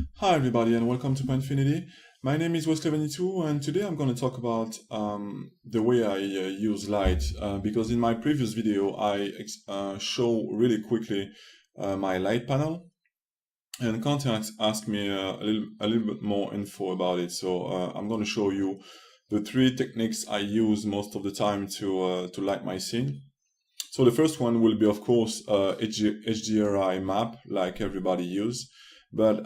Hi everybody and welcome to Penfinity. My name is Wes72 and today I'm going to talk about the way I use light because in my previous video I show really quickly my light panel, and Quentin asked me a little bit more info about it, so I'm going to show you the three techniques I use most of the time to light my scene. So the first one will be, of course, HDRI map, like everybody use. But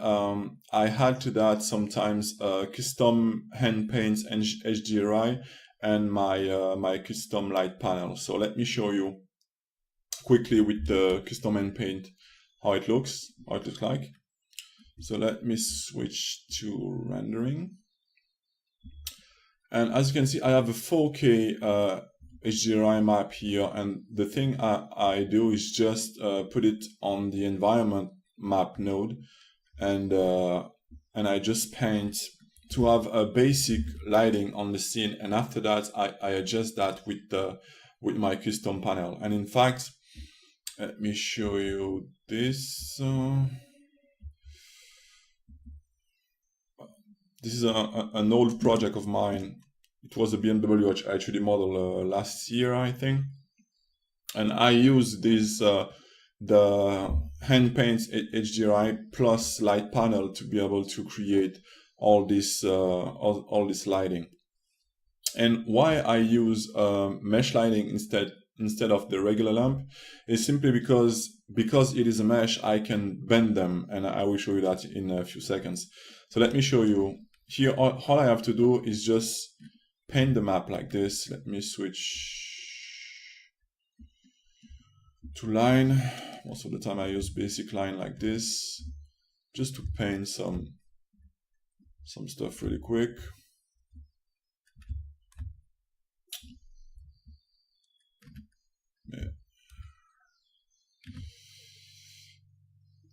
I add to that sometimes custom hand paints and HDRI and my custom light panel. So let me show you quickly with the custom hand paint how it looks like. So let me switch to rendering. And as you can see, I have a 4K HDRI map here, and the thing I do is just put it on the environment map node, and I just paint to have a basic lighting on the scene, and after that I adjust that with my custom panel. And in fact, let me show you this. This is an old project of mine. It was a BMW i3D model last year, I think. And I use this, the hand paints HDRI plus light panel to be able to create all this lighting. And why I use mesh lighting instead of the regular lamp is simply because it is a mesh, I can bend them, and I will show you that in a few seconds. So let me show you. Here, all I have to do is just paint the map like this. Let me switch to line. Most of the time I use basic line like this, just to paint some stuff really quick. Yeah.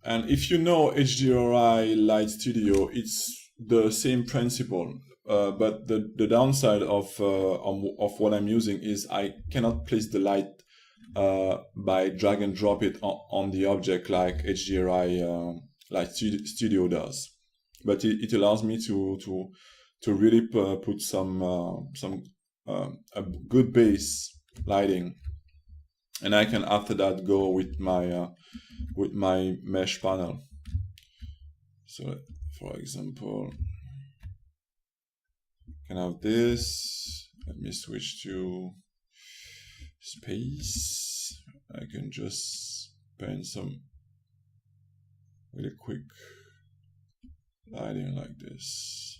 And if you know HDRI Light Studio, it's the same principle, but the downside of what I'm using is I cannot place the light by drag and drop it on the object like HDRI Light Studio does. But it allows me to really put some a good base lighting, and I can after that go with my mesh panel. So for example, I can have this. Let me switch to space. I can just paint some really quick lighting like this.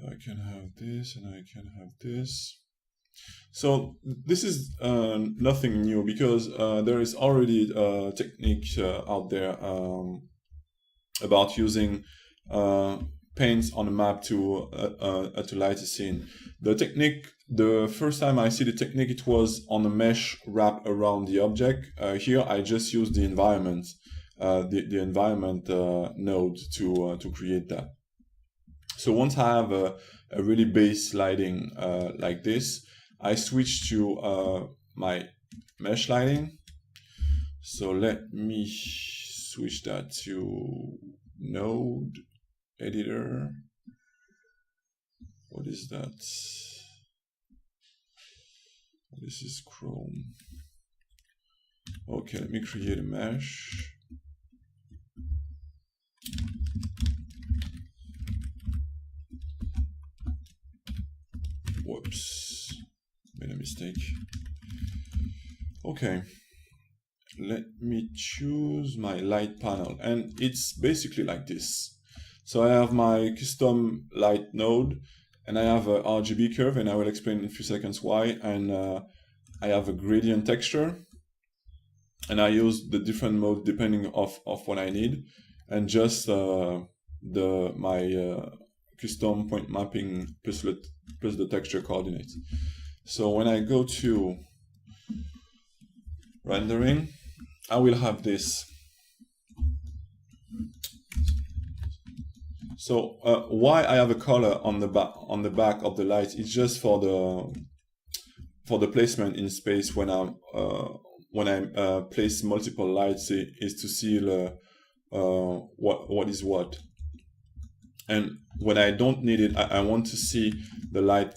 I can have this and I can have this. So this is nothing new, because there is already a technique out there about using paints on a map to light a scene. The technique, the first time I see the technique, it was on a mesh wrap around the object. Here I just use the environment, the environment node to create that. So once I have a really base lighting like this, I switch to my mesh lighting. So let me switch that to node editor. What is that? This is Chrome. Okay, let me create a mesh. Whoops, made a mistake. Okay, let me choose my light panel, and it's basically like this. So I have my custom light node, and I have a RGB curve, and I will explain in a few seconds why. And I have a gradient texture, and I use the different mode depending of what I need, and just my custom point mapping plus the texture coordinates. So when I go to rendering, I will have this. So why I have a color on the back of the light is just for the placement in space when when I place multiple lights is to see what is what. And when I don't need it, I want to see the light,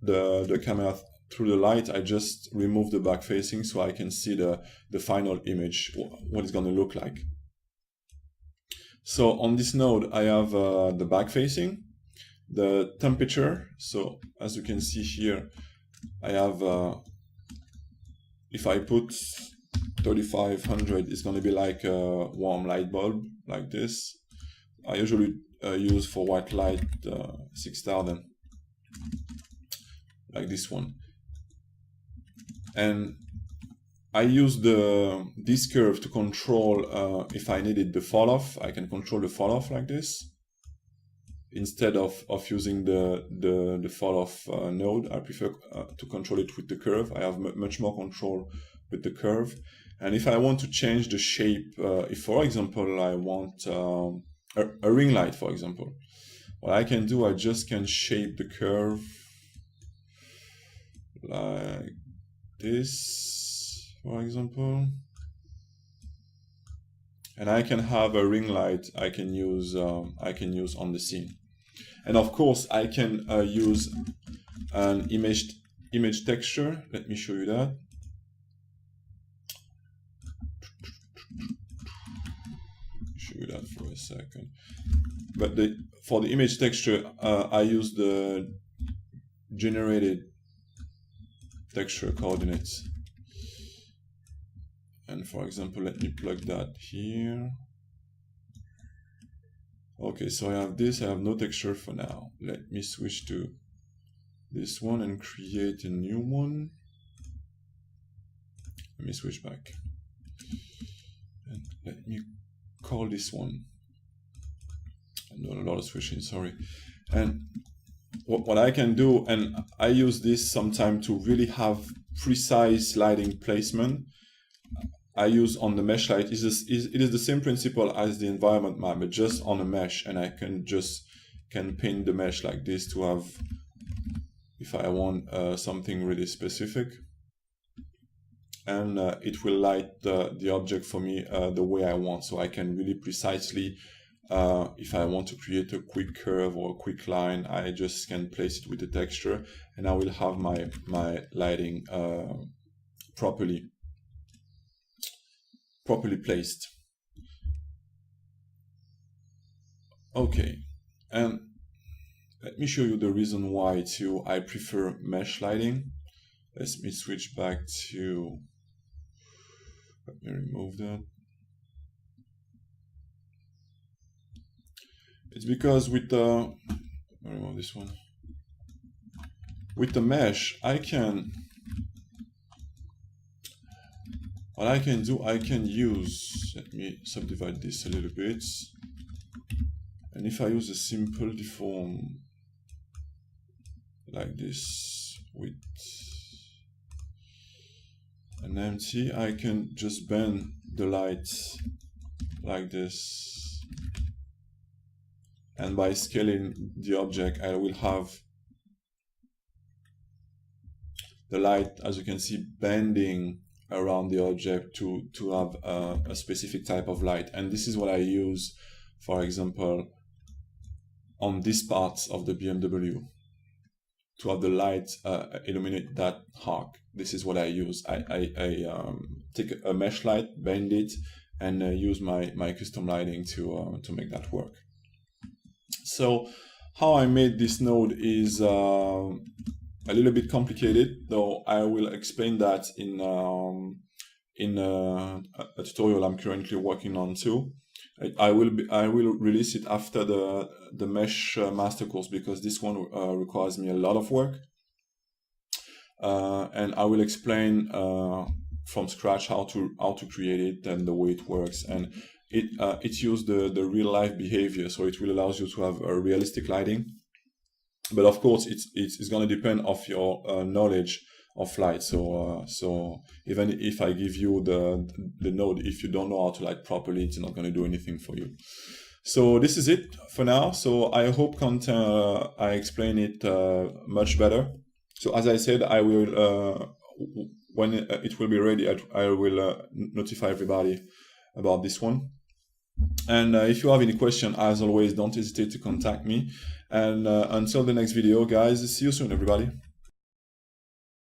the camera through the light, I just remove the back facing so I can see the final image, what it's going to look like. So on this node, I have the back facing, the temperature. So as you can see here, I have, if I put 3500, it's going to be like a warm light bulb like this. I usually use for white light 6000, like this one. And I use this curve to control, if I needed the fall off, I can control the fall off like this. Instead of using the fall off node, I prefer to control it with the curve. I have much more control with the curve. And if I want to change the shape, if for example I want a ring light, for example, what I can do, I just can shape the curve like this, for example, and I can have a ring light I can use on the scene. And of course I can use an image texture. Let me show you that. Show you that for a second. But for the image texture, I use the generated texture coordinates. And for example, let me plug that here. Okay, so I have this, I have no texture for now. Let me switch to this one and create a new one. Let me switch back. And let me call this one. I'm doing a lot of switching, sorry. And what I can do, and I use this sometimes to really have precise lighting placement, I use on the mesh light, it is the same principle as the environment map, but just on a mesh, and I can pin the mesh like this to have, if I want something really specific, and it will light the object for me the way I want, so I can really precisely, if I want to create a quick curve or a quick line, I just can place it with the texture, and I will have my lighting properly placed. Okay, and let me show you the reason why I prefer mesh lighting. Let me switch back to, let me remove that. It's because with the, let me remove this one. With the mesh, what I can do, I can use, let me subdivide this a little bit. And if I use a simple deform like this with an empty, I can just bend the light like this. And by scaling the object, I will have the light, as you can see, bending around the object to have a specific type of light. And this is what I use, for example, on this part of the BMW, to have the light illuminate that arc. This is what I use. I take a mesh light, bend it, and use my custom lighting to make that work. So how I made this node is a little bit complicated, though I will explain that in a tutorial I'm currently working on too. I will release it after the mesh master course, because this one requires me a lot of work, and I will explain from scratch how to create it and the way it works. And it uses the real life behavior, so it will allow you to have a realistic lighting. But of course, it's going to depend on your knowledge of light. So even if I give you the node, if you don't know how to light properly, it's not going to do anything for you. So this is it for now. So I hope I explain it much better. So as I said, I will when it will be ready, I will notify everybody about this one. And if you have any question, as always, don't hesitate to contact me. And until the next video, guys, see you soon, everybody.